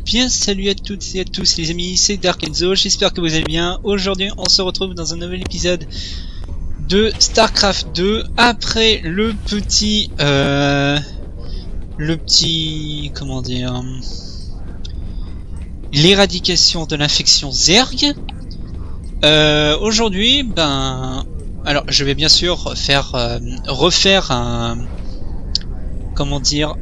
bien salut à toutes et à tous les amis, c'est Dark Enzo, j'espère que vous allez bien. Aujourd'hui on se retrouve dans un nouvel épisode de StarCraft 2 après comment dire, l'éradication de l'infection Zerg. Aujourd'hui, alors je vais bien sûr refaire un, comment dire,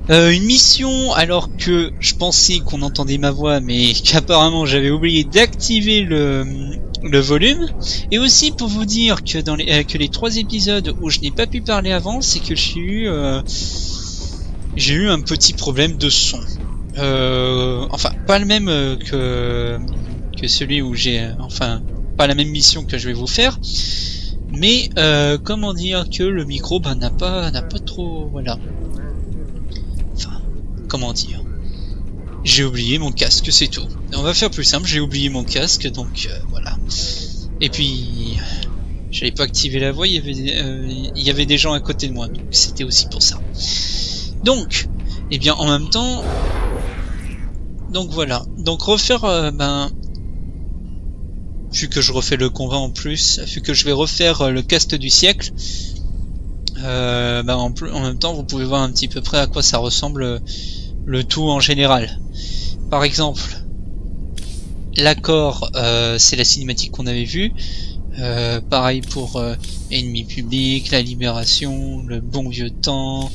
une mission, alors que je pensais qu'on entendait ma voix, mais qu'apparemment j'avais oublié d'activer le volume. Et aussi pour vous dire que dans que les 3 épisodes où je n'ai pas pu parler avant, c'est que j'ai eu un petit problème de son. Enfin, pas le même que celui où j'ai, enfin, pas la même mission que je vais vous faire. Mais comment dire que le micro n'a pas trop, voilà. Enfin, comment dire, j'ai oublié mon casque, c'est tout. On va faire plus simple, j'ai oublié mon casque, donc voilà. Et puis, j'avais pas activé la voix, il y avait des gens à côté de moi, donc c'était aussi pour ça. Donc, eh bien, en même temps, donc voilà. Donc refaire, vu que je refais le combat en plus, vu que je vais refaire le cast du siècle, en même temps, vous pouvez voir un petit peu près à quoi ça ressemble le tout en général. Par exemple, l'accord, c'est la cinématique qu'on avait vue. Pareil pour Ennemi public, la libération, le bon vieux temps,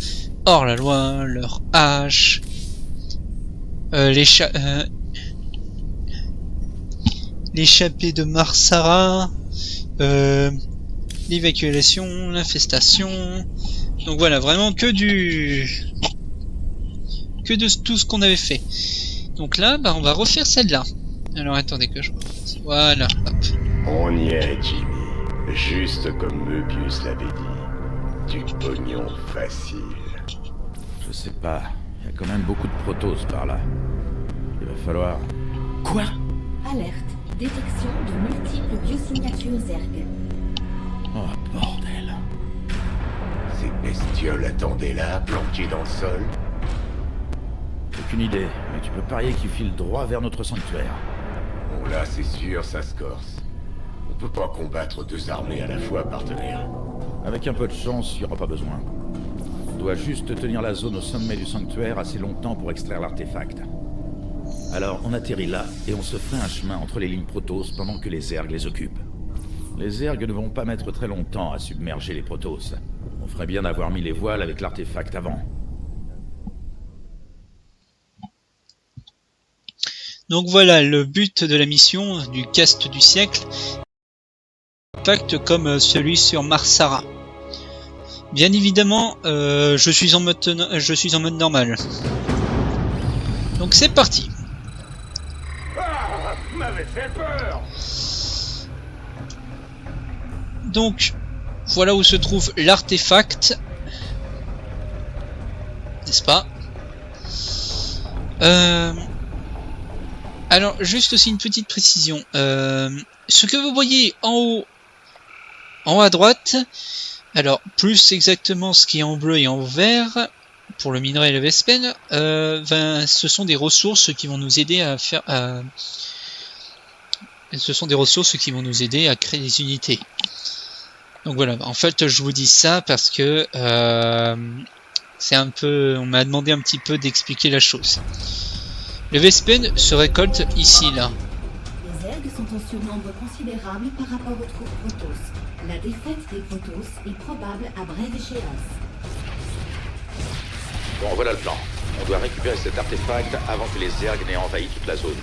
hors la loi, leur hache, l'échappée de Marsara, l'évacuation, l'infestation. Donc voilà, vraiment que de tout ce qu'on avait fait. Donc là, on va refaire celle-là. Alors attendez que je... Voilà, hop. On y est, Jimmy. Juste comme Möbius l'avait dit. Du pognon facile. Je sais pas. Il y a quand même beaucoup de protos par là. Il va falloir... Quoi? Alerte. Détection de multiples biosignatures Zerg. Oh, bordel. Ces bestioles attendaient là, planquées dans le sol. Aucune idée, mais tu peux parier qu'ils filent droit vers notre sanctuaire. Bon là, c'est sûr, ça se corse. On peut pas combattre 2 armées à la fois, partenaire. Avec un peu de chance, il n'y aura pas besoin. On doit juste tenir la zone au sommet du sanctuaire assez longtemps pour extraire l'artefact. Alors, on atterrit là, et on se ferait un chemin entre les lignes Protoss pendant que les Zerg les occupent. Les Zerg ne vont pas mettre très longtemps à submerger les Protoss. On ferait bien d'avoir mis les voiles avec l'artefact avant. Donc voilà, le but de la mission du cast du siècle, impact comme celui sur Marsara. Bien évidemment, je suis en mode normal. Donc c'est parti. Ah, m'avait fait peur. Donc voilà où se trouve l'artefact, n'est-ce pas? Alors, juste aussi une petite précision. Ce que vous voyez en haut à droite, alors plus exactement ce qui est en bleu et en vert, pour le minerai et le Vespen, ce sont des ressources qui vont nous aider à faire... Ce sont des ressources qui vont nous aider à créer des unités. Donc voilà, en fait je vous dis ça parce que c'est un peu... On m'a demandé un petit peu d'expliquer la chose. Le Vespen se récolte ici, là. Les Zerg sont en surnombre considérable par rapport aux troupes Protoss. La défaite des Protoss est probable à brève échéance. Bon, voilà le plan. On doit récupérer cet artefact avant que les Zerg n'aient envahi toute la zone.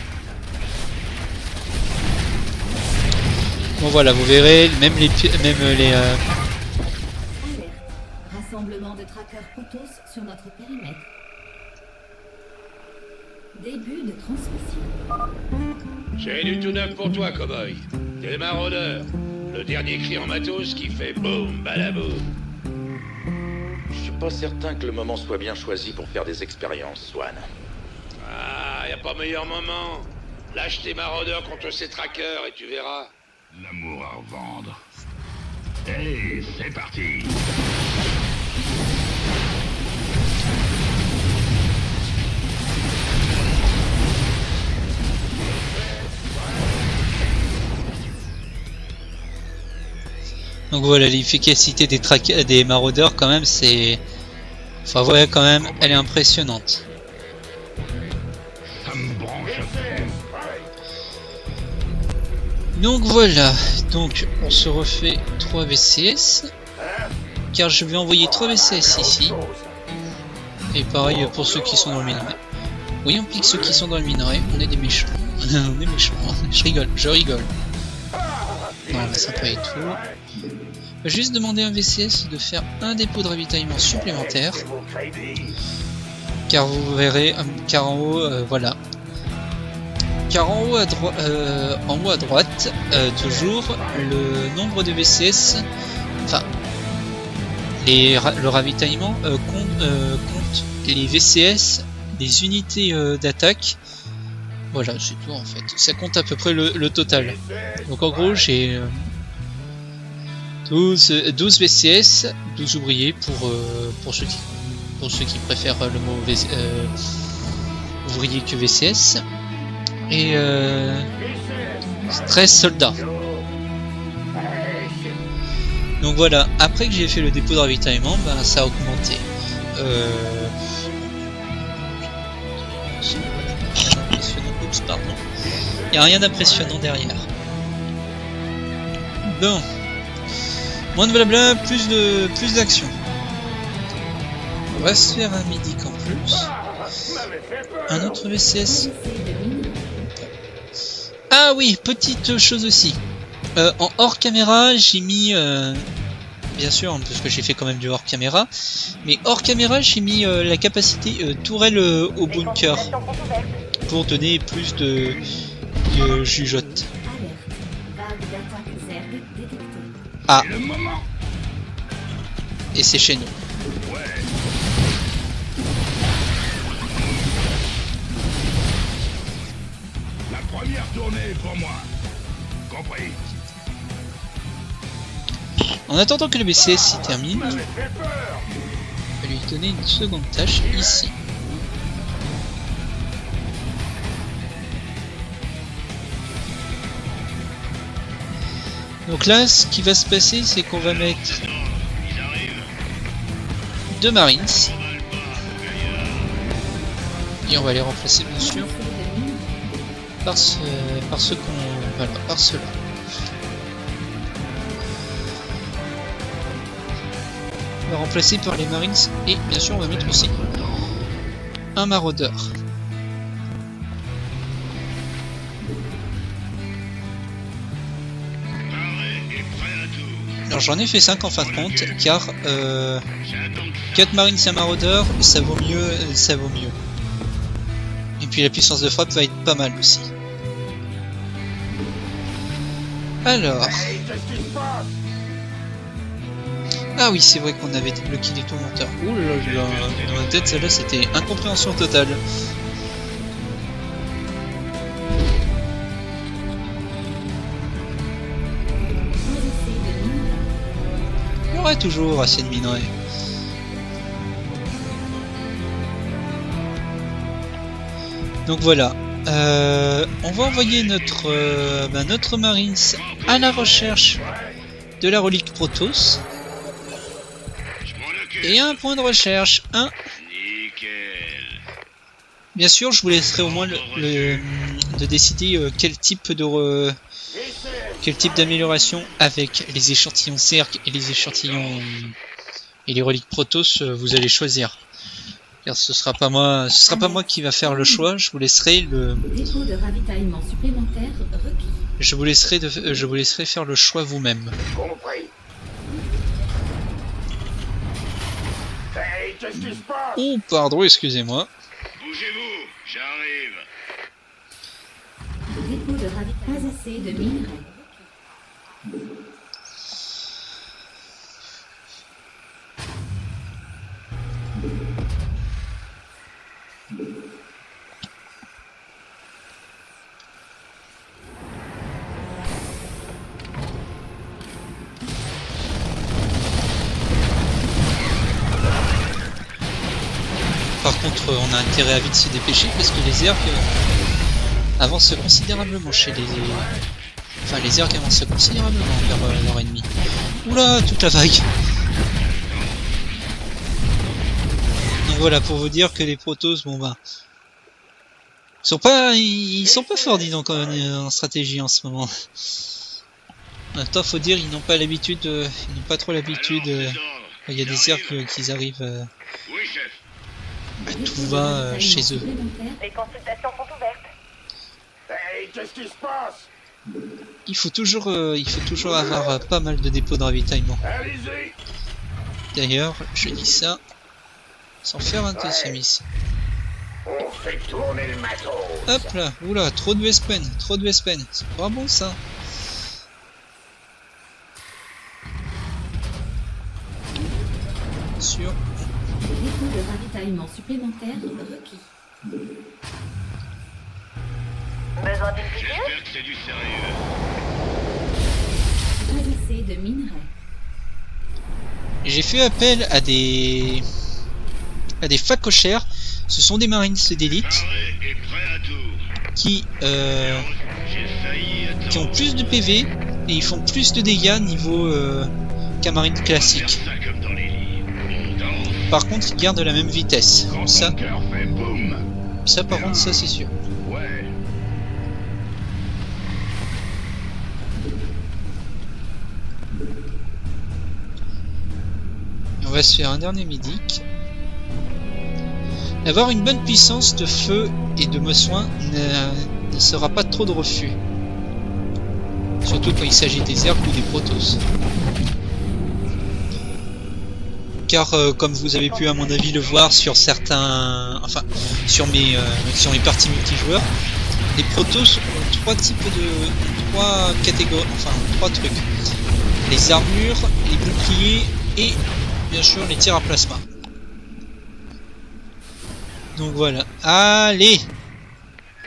Bon voilà, vous verrez, même les Alerte. Rassemblement de trackers Protoss sur notre périmètre. Début de transmission. J'ai du tout neuf pour toi, cowboy. T'es le maraudeur. Le dernier cri en matos qui fait boum, balaboum. Je suis pas certain que le moment soit bien choisi pour faire des expériences, Swan. Ah, y a pas meilleur moment. Lâche tes maraudeurs contre ces trackers et tu verras. L'amour à revendre. Hey, c'est parti. Donc voilà, l'efficacité des maraudeurs quand même, c'est... Enfin ouais, quand même, elle est impressionnante. Ça me branche. Donc voilà, donc on se refait 3 VCS. Car je vais envoyer 3 VCS ici. Et pareil pour ceux qui sont dans le minerai. Oui, on pique ceux qui sont dans le minerai, on est des méchants. On est méchants, je rigole. Non, mais sympa et tout. Je vais juste demander à un VCS de faire un dépôt de ravitaillement supplémentaire. Car vous verrez, car en haut, voilà. Car en haut à, en haut à droite, toujours, le nombre de VCS, enfin, le ravitaillement compte les VCS, les unités d'attaque. Voilà, c'est tout en fait. Ça compte à peu près le total. Donc en gros, j'ai 12 VCS, 12 ouvriers pour ceux qui préfèrent le mot ouvrier que VCS. Et 13 soldats. Donc voilà, après que j'ai fait le dépôt de ravitaillement, ben, ça a augmenté. Oups, pardon. Il n'y a rien d'impressionnant derrière. Bon. Moins de blabla, plus d'action. On va se faire un médic en plus. Un autre VCS. Ah oui, petite chose aussi. En hors caméra, j'ai mis... bien sûr, parce que j'ai fait quand même du hors caméra. Mais hors caméra, j'ai mis la capacité tourelle au bunker. Pour donner plus de jugeote. Ah. Et c'est chez nous. La première tournée pour moi. Compris. En attendant que le BCS s'y termine, je vais lui donner une seconde tâche ici. Donc là, ce qui va se passer, c'est qu'on va mettre 2 Marines. Et on va les remplacer bien sûr par ceux qu'on... Voilà, par ceux-là. On va remplacer par les Marines et bien sûr on va mettre aussi un maraudeur. Alors j'en ai fait 5 en fin de compte, car 4 marines et un maraudeur, ça vaut mieux, Et puis la puissance de frappe va être pas mal aussi. Alors... Ah oui, c'est vrai qu'on avait débloqué des tourmenteurs. Ouh là là, dans ma tête, celle-là, c'était incompréhension totale. Il y aurait toujours assez de minerais. Donc voilà. On va envoyer notre Marines à la recherche de la relique Protoss. Et un point de recherche, un. Bien sûr, je vous laisserai au moins de décider quel type d'amélioration avec les échantillons cercle et les échantillons et les reliques Protoss vous allez choisir. Car ce sera pas moi qui va faire le choix. Je vous laisserai Dépôt de ravitaillement supplémentaire requis. je vous laisserai faire le choix vous-même. Compris. Hey, qu'est-ce qui se passe? Oh pardon, excusez-moi. Bougez-vous, j'arrive. Dépôt de ravitaillement. Pas assez de minerais. Par contre, on a intérêt à vite se dépêcher parce que les ergs avancent considérablement chez les... Enfin, les ergs avancent considérablement vers leur ennemi. Oula, toute la vague. Donc voilà, pour vous dire que les Protoss, bon bah... Ils sont pas forts, dis donc, en stratégie en ce moment. En même temps, faut dire, ils n'ont pas l'habitude, ils n'ont pas trop l'habitude. Il y a des cercles qu'ils arrivent Oui, chef. à tout va chez eux. Les consultations sont ouvertes. Hey, qu'est-ce qui se passe? Il faut toujours avoir pas mal de dépôts de ravitaillement. Allez-y! D'ailleurs, je dis ça sans faire un deuxième ici. On fait tourner le matos! Hop là, oula, trop de Vespen, c'est pas bon ça. Sûr. Dépôt de ravitaillement supplémentaire requis. Besoin d'une piqûre? J'espère que c'est du sérieux. Pas assez de minerais. J'ai fait appel à des facochères. Ce sont des marines d'élite Paré et prêt à tout. qui J'ai failli qui ont attendre. plus de PV et ils font plus de dégâts niveau qu'un marine Faire classique. ça comme dans les livres. On danse. Par contre, ils gardent la même vitesse. Quand Ça, ton cœur fait boum! par contre, ça c'est sûr. Ouais. On va se faire un dernier médic. Avoir une bonne puissance de feu et de soin ne sera pas trop de refus. Surtout quand il s'agit des Zerg ou des Protoss. Car comme vous avez pu à mon avis le voir sur certains... Enfin, sur mes parties multijoueurs, les Protoss ont trois catégories, enfin trois trucs. Les armures, les boucliers et bien sûr les tirs à plasma. Donc voilà. Allez!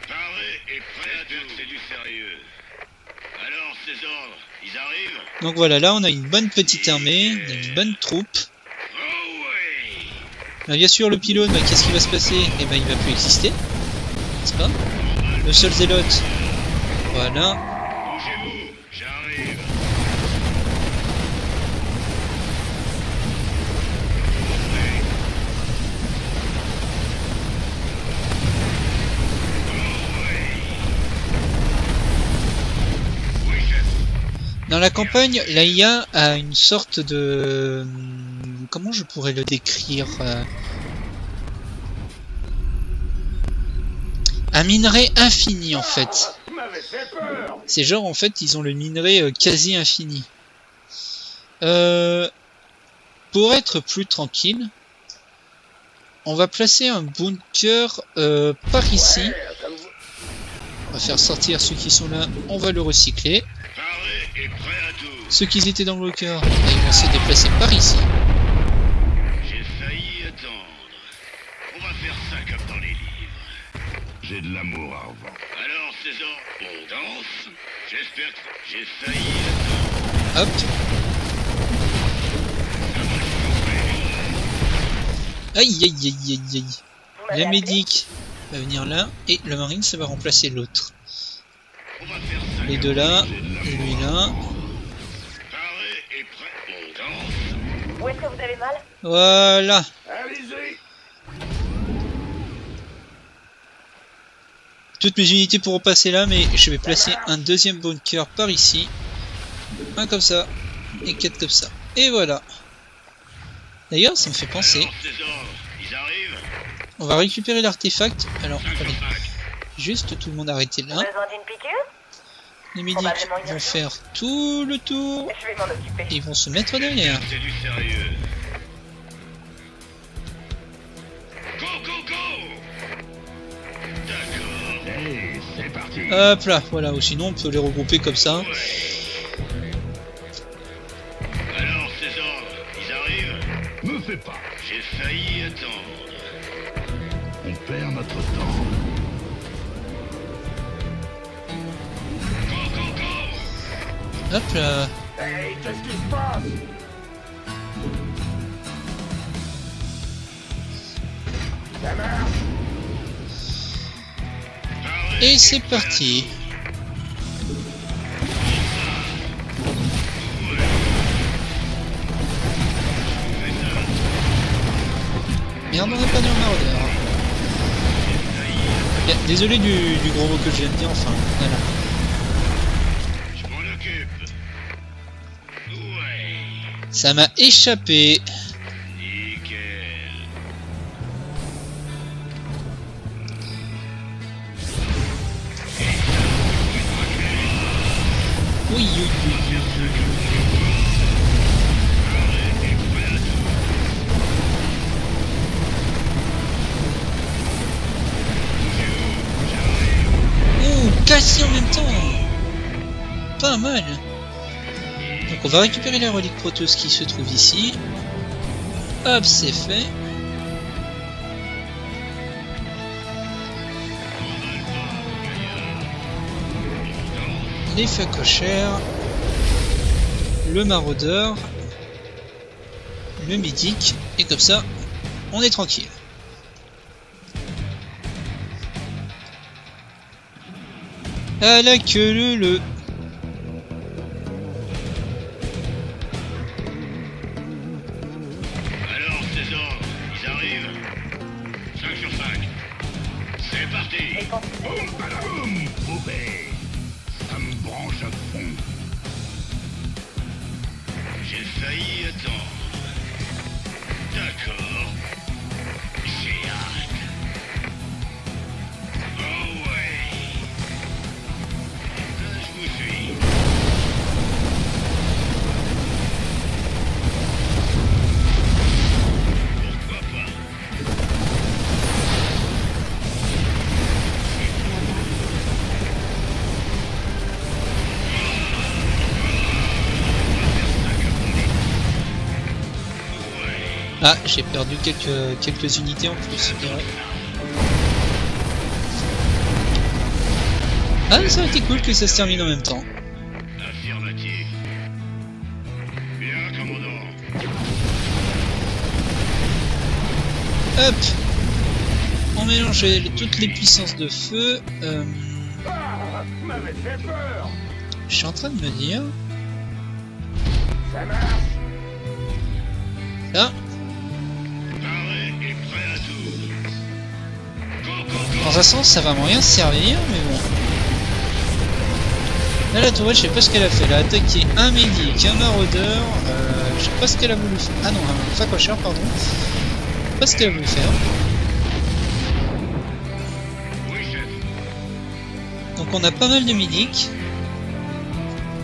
Paré et prêt à tout. C'est du sérieux. Alors, ces ordres, ils arrivent? Donc voilà, là on a une bonne petite armée, on a une bonne troupe. Oh ouais! Alors, bien sûr le pylône, bah, qu'est-ce qui va se passer? Eh ben il va plus exister. C'est pas? Le seul zélote. Voilà. Bougez-vous, j'arrive. Oui, chef. Dans la campagne, l'AIA a une sorte de... Comment je pourrais le décrire? Un minerai infini en fait. Vous m'avez fait peur! C'est genre en fait ils ont le minerai quasi infini. Pour être plus tranquille, on va placer un bunker par ici. On va faire sortir ceux qui sont là, on va le recycler. Paré et prêt à tout. Ceux qui étaient dans le bunker, ils vont se déplacer par ici. J'ai failli attendre. On va faire ça comme dans les livres. J'ai de l'amour à revendre. Alors, César, on danse? J'espère que j'ai failli Hop. Aïe aïe aïe aïe aïe. Vous m'avez La appelé? médic va venir là et le marine ça va remplacer l'autre. On va faire ça. Les deux là, lui là. Paré et prêt, on danse? Où est-ce que vous avez mal? Voilà. Allez-y! Toutes mes unités pourront passer là, mais je vais placer un deuxième bunker par ici. Un comme ça et 4 comme ça. Et voilà. D'ailleurs, ça me fait penser. Alors, César, ils arrivent? On va récupérer l'artefact. Alors, Cinq attendez. sur cinq. Juste tout le monde arrêter là. Besoin d'une piqûre? Les médics vont faire tout le tour. Je vais m'en occuper. Et ils vont se mettre derrière. C'est du sérieux. Go, go, go! D'accord. Hey, c'est parti! Hop là, voilà. Ou sinon, on peut les regrouper comme ça. Alors, César, ils arrivent? Me fais pas! J'ai failli attendre. On perd notre temps. Go, go, go! Hop là. Hey, qu'est-ce qui se passe? Ça marche! Paré Et c'est prêt à parti. tout. Merde, on a perdu un maraudeur. Bien, désolé du gros mot que je viens de dire, enfin, voilà. Je m'en occupe. Ouais. Ça m'a échappé. Nickel. Oui, oui, oui, oui, oui. Ouh, cassé en même temps. Pas mal. Donc on va récupérer la relique Protoss qui se trouve ici. Hop, c'est fait. Les facochères, le maraudeur, le mythique, et comme ça, on est tranquille. À la queue le. Alors, ces ordres, ils arrivent. 5 sur 5. C'est parti. Les consultations. Boum, badaboum, poupée. Ça me branche à fond. J'ai failli attendre. D'accord. J'ai hâte. Oh ouais. Je vous suis. Pourquoi pas? Ah, j'ai perdu quelques unités en plus. Ouais. Ah, ça aurait été cool que ça se termine en même temps. Affirmatif. Bien, commandant. Hop, on mélange toutes les puissances de feu. M'avait fait peur. Je suis en train de me dire. Ça marche. Là, Paré et prêt à tout. Go, go, go. dans un sens, ça va rien servir, mais bon. Là, la tourelle, je sais pas ce qu'elle a fait. Elle a attaqué un médic, un maraudeur. Je sais pas ce qu'elle a voulu faire. Ah non, un facocheur, pardon. Je sais pas ce qu'elle a voulu faire. Oui, chef. Donc, on a pas mal de médics.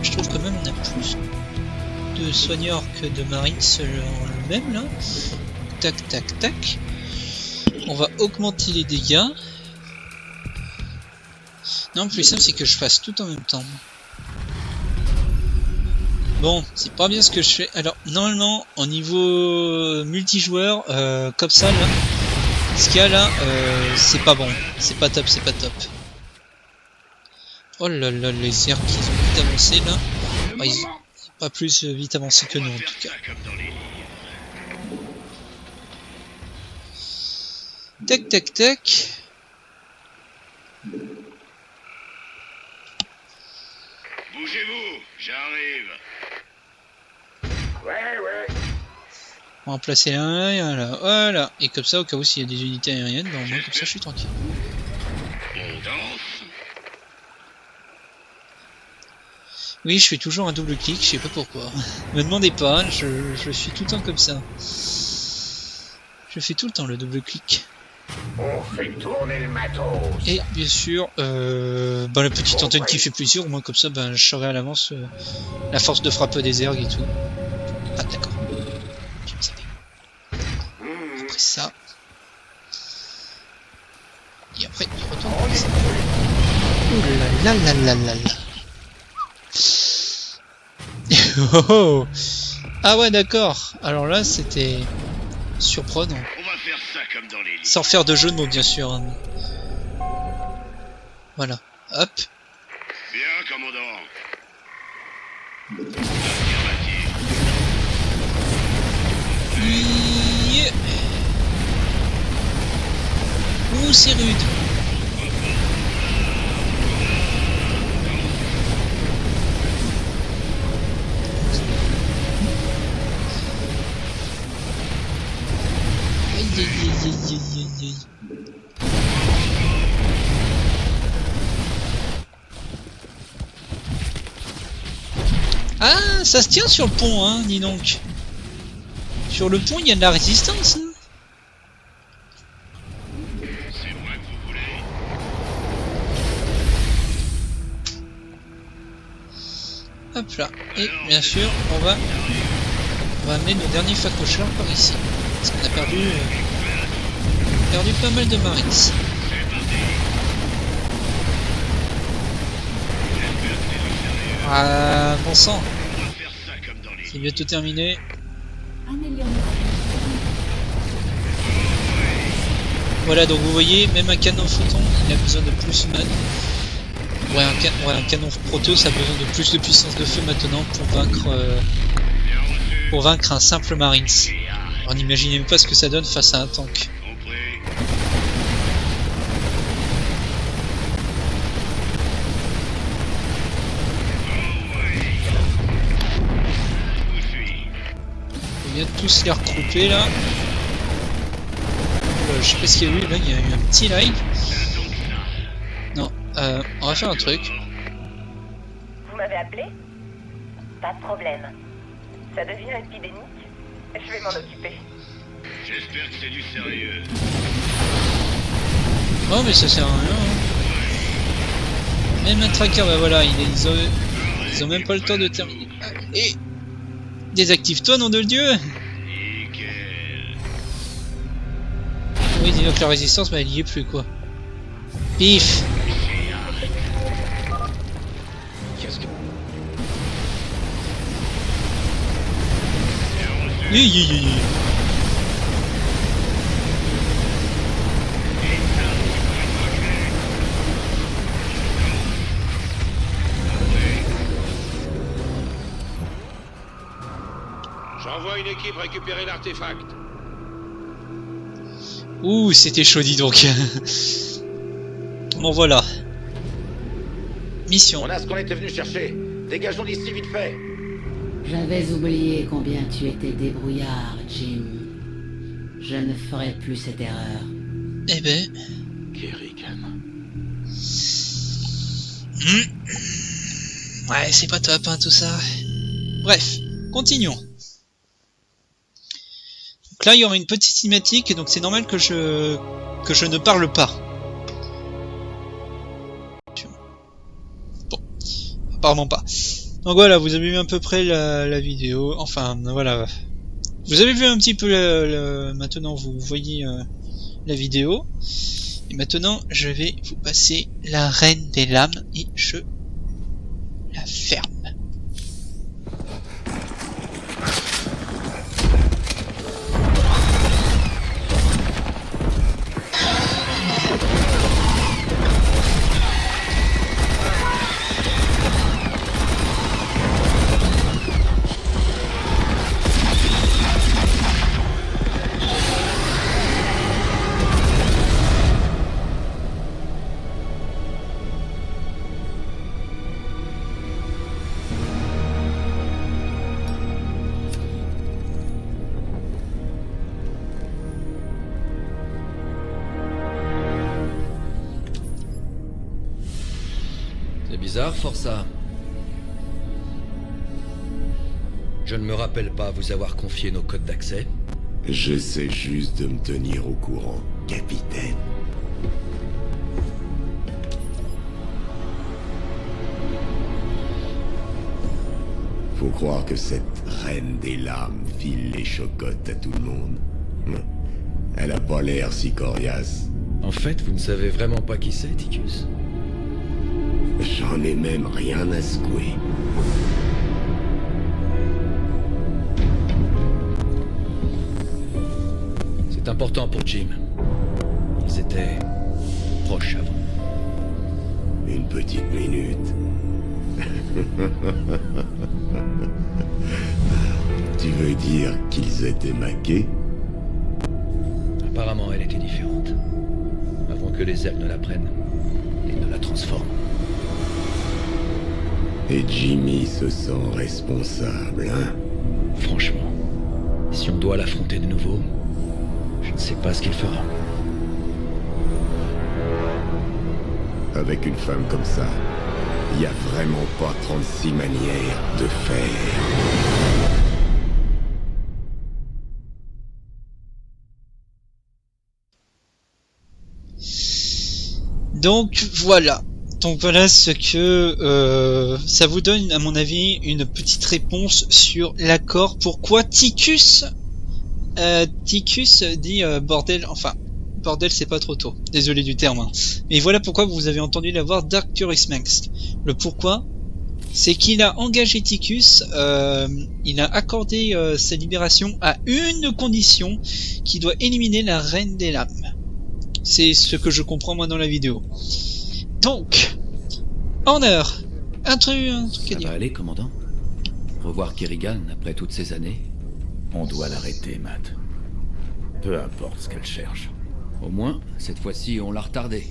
Je trouve quand même on a plus de soigneurs que de marines selon le même là. Tac, tac, tac. On va augmenter les dégâts. Non, le plus simple c'est que je fasse tout en même temps. Bon, c'est pas bien ce que je fais. Alors, normalement, au niveau multijoueur, comme ça, là, ce qu'il y a là, c'est pas bon. C'est pas top, c'est pas top. Oh là là, les airs qu'ils ont vite avancé là. Ah, ils ont pas plus vite avancé que nous en tout cas. Ça comme dans les livres. Tac, tac, tac. Bougez-vous, j'arrive. Ouais. On va en placer un là, voilà. Et comme ça, au cas où s'il y a des unités aériennes, ben, au moins comme ça je suis tranquille. On danse. Oui, je fais toujours un double clic, je sais pas pourquoi. Me demandez pas, je suis tout le temps comme ça. Je fais tout le temps le double clic. On fait tourner le matos. Et bien sûr, ben, la petite antenne qui fait plaisir, au moins comme ça, ben, je saurai à l'avance la force de frappe des ergs et tout. Ah d'accord. Je me savais. Après ça. Et après, il retourne comme ça. Ouh là là là là là là. Oh oh. Ah ouais d'accord. Alors là c'était surprenant. On va faire ça comme dans les livres. Sans faire de jeu de mots bien sûr. Hein. Voilà. Hop. Bien, commandant. Affirmatif. Yeah. Ouh c'est rude. Aïe aïe Ah, ça se tient sur le pont, hein, dis donc. Sur le pont, il y a de la résistance. Hein. Hop là. Et bien sûr, on va amener nos derniers facochards par ici. Parce qu'on a perdu pas mal de marines. Ah, bon sang. C'est bientôt terminé. Voilà, donc vous voyez, même un canon photon, il a besoin de plus de... Ouais, un canon Protoss a besoin de plus de puissance de feu maintenant pour vaincre un simple Marines. Alors n'imaginez même pas ce que ça donne face à un tank. On vient de tous les regrouper là. Je sais pas ce qu'il y a eu, là il y a eu un petit lag. Non, on va faire un truc. Vous m'avez appelé? Pas de problème. Ça devient épidémique. Je vais m'en occuper. J'espère que c'est du sérieux. Oh mais ça sert à rien. Hein. Même un tracker, bah voilà, ils ont même pas le temps de terminer. Et désactive-toi, nom de Dieu. Nickel. Oui, dis-donc que la résistance, bah elle y est plus quoi. Pif. J'envoie une équipe récupérer l'artefact. Ouh, c'était chaud, dis donc. Bon, voilà. Mission. On a ce qu'on était venu chercher. Dégageons d'ici vite fait. J'avais oublié combien tu étais débrouillard, Jim. Je ne ferai plus cette erreur. Eh ben... Kerrigan. Ouais, c'est pas top, hein, tout ça. Bref, continuons. Donc là, il y aura une petite cinématique, donc c'est normal que je ne parle pas. Bon, apparemment pas. Donc voilà, vous avez vu à peu près la vidéo. Enfin, voilà. Vous avez vu un petit peu maintenant, vous voyez la vidéo. Et maintenant, je vais vous passer la reine des lames et je la ferme. C'est bizarre, Força. Je ne me rappelle pas vous avoir confié nos codes d'accès. J'essaie juste de me tenir au courant, capitaine. Faut croire que cette reine des lames file les chocottes à tout le monde. Elle a pas l'air si coriace. En fait, vous ne savez vraiment pas qui c'est, Ticus. J'en ai même rien à secouer. C'est important pour Jim. Ils étaient proches avant. Une petite minute. Tu veux dire qu'ils étaient maqués? Apparemment, elle était différente. Avant que les elfes ne la prennent et ne la transforment. Et Jimmy se sent responsable, hein? Franchement, si on doit l'affronter de nouveau, je ne sais pas ce qu'il fera. Avec une femme comme ça, Il n'y a vraiment pas 36 manières de faire. Donc voilà. Donc voilà ce que ça vous donne, à mon avis, une petite réponse sur l'accord. Pourquoi Ticus dit bordel, enfin bordel c'est pas trop tôt, désolé du terme, hein. Mais voilà pourquoi vous avez entendu la voix d'Arcturus Max. Le pourquoi, c'est qu'il a engagé Ticus, il a accordé sa libération à une condition, qui doit éliminer la Reine des Lames. C'est ce que je comprends moi dans la vidéo. Donc, Honor, un truc à Ça dire. va aller, commandant? Revoir Kerrigan après toutes ces années? On doit l'arrêter, Matt. Peu importe ce qu'elle cherche. Au moins, cette fois-ci, on l'a retardée.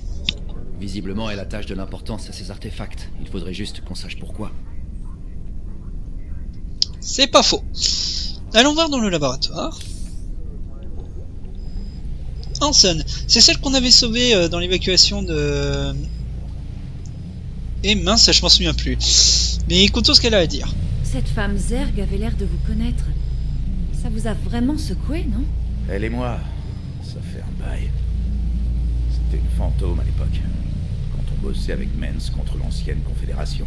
Visiblement, elle attache de l'importance à ces artefacts. Il faudrait juste qu'on sache pourquoi. C'est pas faux. Allons voir dans le laboratoire. Hanson, c'est celle qu'on avait sauvée dans l'évacuation de... Et mince, je m'en souviens plus. Mais écoutons ce qu'elle a à dire. Cette femme Zerg avait l'air de vous connaître. Ça vous a vraiment secoué, non? Elle et moi, ça fait un bail. C'était une fantôme à l'époque, quand on bossait avec Mens contre l'ancienne Confédération.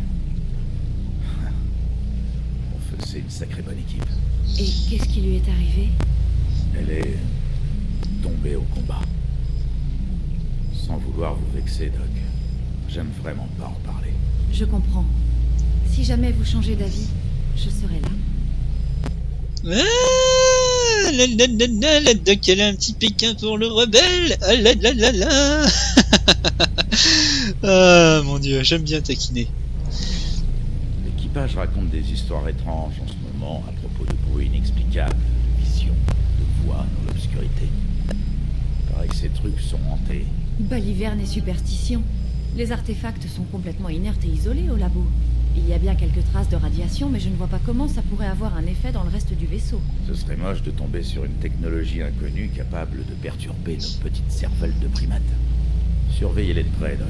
On faisait une sacrée bonne équipe. Et qu'est-ce qui lui est arrivé? Elle est tombée au combat. Sans vouloir vous vexer, Doc, j'aime vraiment pas en parler. Je comprends. Si jamais vous changez d'avis, je serai là. Ah, la Doc, elle a un petit pékin pour le rebelle. Ah la la la la. Ah mon dieu, j'aime bien taquiner. L'équipage raconte des histoires étranges en ce moment à propos de bruits inexplicables, de visions, de voix dans l'obscurité. Il paraît que ces trucs sont hantés. Baliverne et superstition. Les artefacts sont complètement inertes et isolés au labo. Il y a bien quelques traces de radiation, mais je ne vois pas comment ça pourrait avoir un effet dans le reste du vaisseau. Ce serait moche de tomber sur une technologie inconnue capable de perturber nos petites cervelles de primates. Surveillez-les de près, Doc.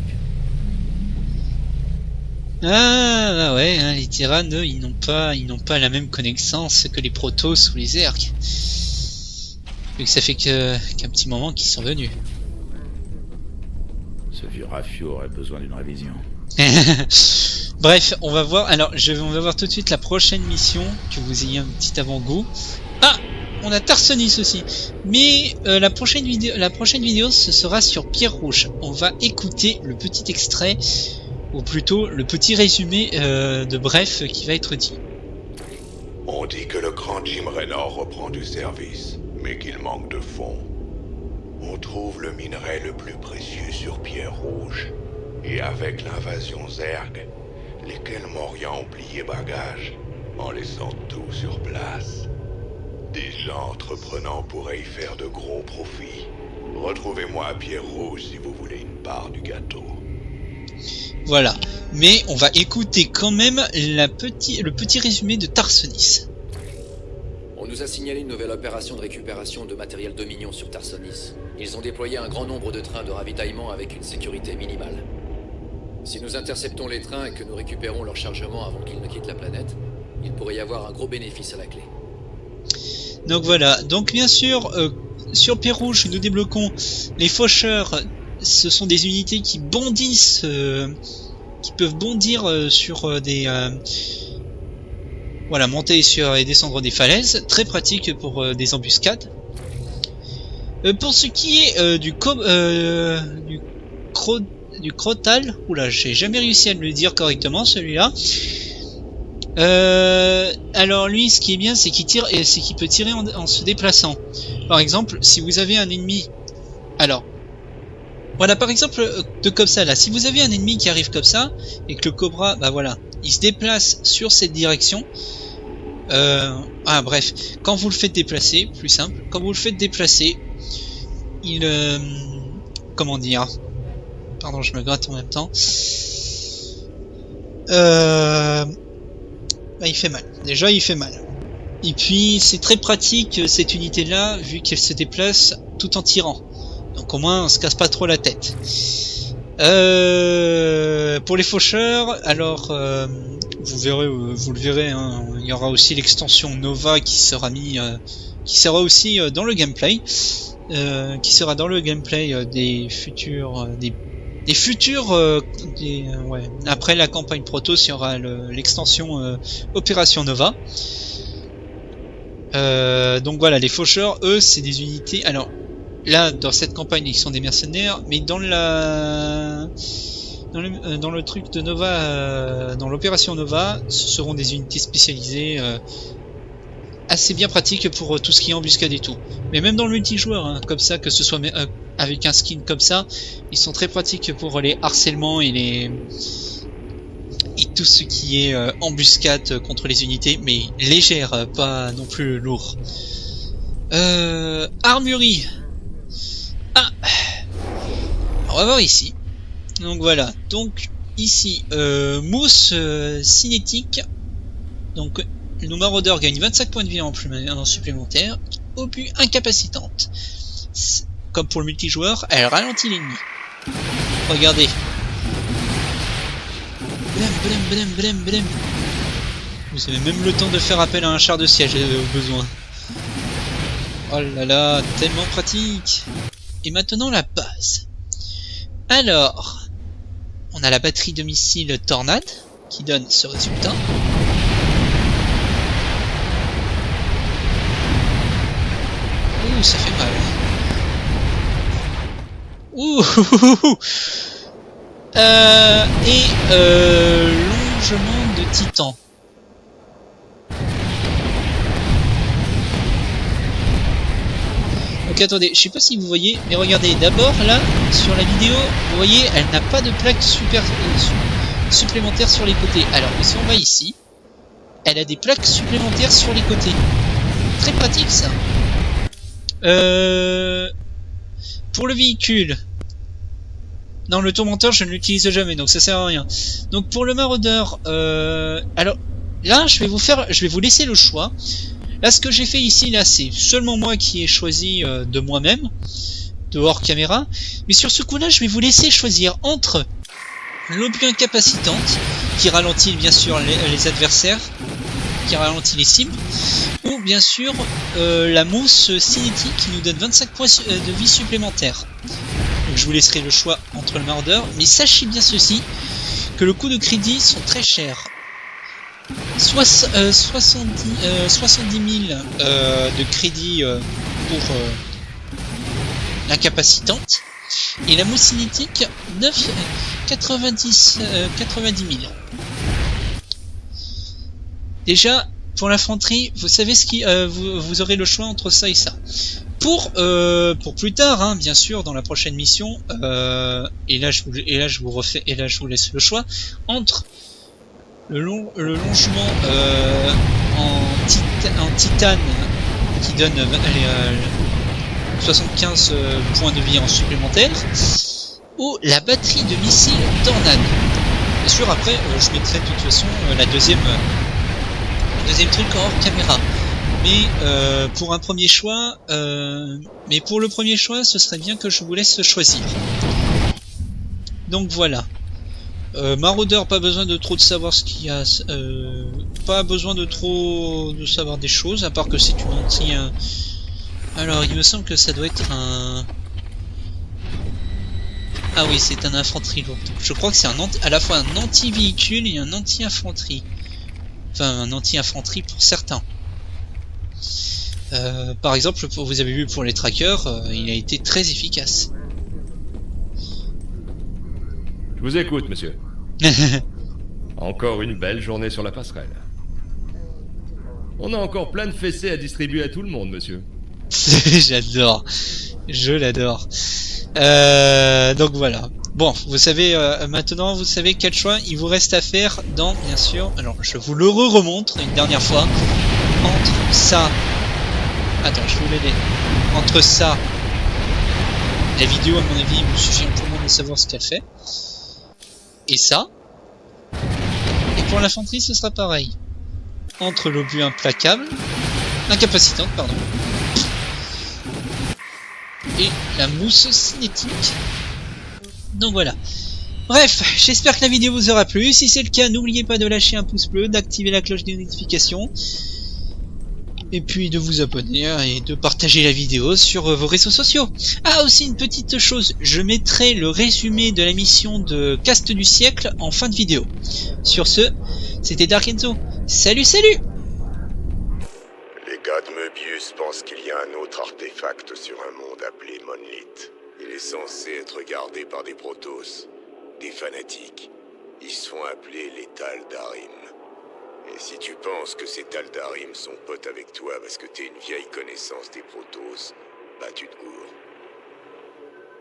Ah bah ouais, hein, les tyrannes, eux, ils n'ont pas la même connaissance que les Protoss ou les Zerg. Vu que ça fait qu'un petit moment qu'ils sont venus. Ce vieux rafio aurait besoin d'une révision. Bref, on va voir. Alors, on va voir tout de suite la prochaine mission, que vous ayez un petit avant-goût. Ah, on a Tarsonis aussi. Mais la prochaine vidéo, ce sera sur Pierre Rouge. On va écouter le petit extrait, ou plutôt le petit résumé de bref qui va être dit. On dit que le grand Jim Raynor reprend du service, mais qu'il manque de fonds. On trouve le minerai le plus précieux sur Pierre Rouge. Et avec l'invasion Zerg, lesquels Morian ont plié bagage, en laissant tout sur place. Des gens entreprenants pourraient y faire de gros profits. Retrouvez-moi à Pierre Rouge si vous voulez une part du gâteau. Voilà. Mais on va écouter quand même le petit résumé de Tarsonis. On nous a signalé une nouvelle opération de récupération de matériel Dominion sur Tarsonis. Ils ont déployé un grand nombre de trains de ravitaillement avec une sécurité minimale. Si nous interceptons les trains et que nous récupérons leur chargement avant qu'ils ne quittent la planète, il pourrait y avoir un gros bénéfice à la clé. Donc voilà, donc bien sûr, sur Pierre Rouge, nous débloquons les faucheurs. Ce sont des unités qui bondissent, qui peuvent bondir sur des... voilà, monter sur et descendre des falaises. Très pratique pour des embuscades. Pour ce qui est du Crotal, oula, j'ai jamais réussi à le dire correctement celui-là. Alors lui, ce qui est bien, c'est qu'il tire et c'est qu'il peut tirer en se déplaçant. Par exemple, si vous avez un ennemi, alors voilà, par exemple, comme ça là, si vous avez un ennemi qui arrive comme ça et que le Cobra, bah voilà, il se déplace sur cette direction. Bref, quand vous le faites déplacer, plus simple, quand vous le faites déplacer, il comment dire, pardon, je me gratte en même temps. Il fait mal. Déjà, il fait mal. Et puis, c'est très pratique cette unité-là, vu qu'elle se déplace tout en tirant. Donc au moins, on se casse pas trop la tête. Pour les faucheurs, alors vous le verrez, hein, il y aura aussi l'extension Nova qui sera aussi dans le gameplay, des futurs, après la campagne Protoss, il y aura l'extension Opération Nova. Donc voilà, les faucheurs, eux, c'est des unités. Alors là, dans cette campagne, ils sont des mercenaires, mais dans le truc de Nova, dans l'opération Nova, ce seront des unités spécialisées assez bien pratiques pour tout ce qui est embuscade et tout. Mais même dans le multijoueur, hein, comme ça, que ce soit avec un skin comme ça, ils sont très pratiques pour les harcèlements et tout ce qui est embuscade contre les unités, mais légère, pas non plus lourd. Armurerie. Ah, on va voir ici. Donc voilà. Donc ici, mousse cinétique. Donc nos maraudeurs gagnent 25 points de vie en supplémentaire. Obus incapacitante. Comme pour le multijoueur, elle ralentit l'ennemi. Regardez. Blem. Vous avez même le temps de faire appel à un char de siège au besoin. Oh là là, tellement pratique. Et maintenant la base. Alors, on a la batterie de missiles Tornade qui donne ce résultat. Ouh, ça fait mal. Ouh. Longement de Titan. Donc attendez, je sais pas si vous voyez, mais regardez, d'abord là, sur la vidéo, vous voyez, elle n'a pas de plaque supplémentaire sur les côtés. Alors si on va ici, elle a des plaques supplémentaires sur les côtés. Très pratique ça. Pour le véhicule, non, le tourmenteur je ne l'utilise jamais, donc ça sert à rien. Donc pour le maraudeur, alors là je vais vous laisser le choix. Là ce que j'ai fait ici, là c'est seulement moi qui ai choisi de moi-même, de hors caméra. Mais sur ce coup là je vais vous laisser choisir entre l'obus incapacitante, qui ralentit bien sûr les adversaires, qui ralentit les cibles, ou bien sûr la mousse cinétique qui nous donne 25 points de vie supplémentaires. Donc je vous laisserai le choix entre le maraudeur, mais sachez bien ceci, que le coût de crédit sont très chers. 70 000 de crédit pour l'incapacitante, et la mousse cinétique 90 000. Déjà pour l'infanterie, vous savez ce qui, vous aurez le choix entre ça et ça. Pour plus tard, hein, bien sûr, dans la prochaine mission, et là je vous laisse le choix entre le longement en titane qui donne 75 points de vie en supplémentaire, ou la batterie de missiles Tornade. Bien sûr, après je mettrai de toute façon la deuxième truc hors caméra. Mais pour un premier choix, pour le premier choix, ce serait bien que je vous laisse choisir. Donc voilà. Maraudeur, pas besoin de trop de savoir ce qu'il y a, pas besoin de trop de savoir des choses, à part que c'est une anti. Alors il me semble que ça doit être un. Ah oui, c'est un infanterie lourde. Je crois que c'est à la fois un anti-véhicule et un anti-infanterie. Enfin, un anti-infanterie pour certains. Par exemple, vous avez vu pour les trackers, il a été très efficace. Je vous écoute, monsieur. Encore une belle journée sur la passerelle. On a encore plein de fessées à distribuer à tout le monde, monsieur. J'adore. Je l'adore. Donc voilà. Bon, vous savez, maintenant, vous savez quel choix il vous reste à faire dans, bien sûr... Alors, je vous le remontre une dernière fois. Entre ça... Attends, je vous l'ai. Entre ça... La vidéo, à mon avis, il me suffit amplement de savoir ce qu'elle fait. Et ça. Et pour l'infanterie, ce sera pareil. Entre l'obus incapacitante, pardon. Et la mousse cinétique. Donc voilà. Bref, j'espère que la vidéo vous aura plu. Si c'est le cas, n'oubliez pas de lâcher un pouce bleu, d'activer la cloche des notifications. Et puis de vous abonner et de partager la vidéo sur vos réseaux sociaux. Ah, aussi une petite chose, je mettrai le résumé de la mission de Cast du siècle en fin de vidéo. Sur ce, c'était Dark Enzo. Salut, salut! Les gars de Möbius pensent qu'il y a un autre artefact sur un monde appelé Monolith. Il est censé être gardé par des Protoss, des fanatiques. Ils se font appeler les Tal'Darim. Et si tu penses que ces Tal'Darim sont potes avec toi parce que t'es une vieille connaissance des Protoss, bah tu te gourres.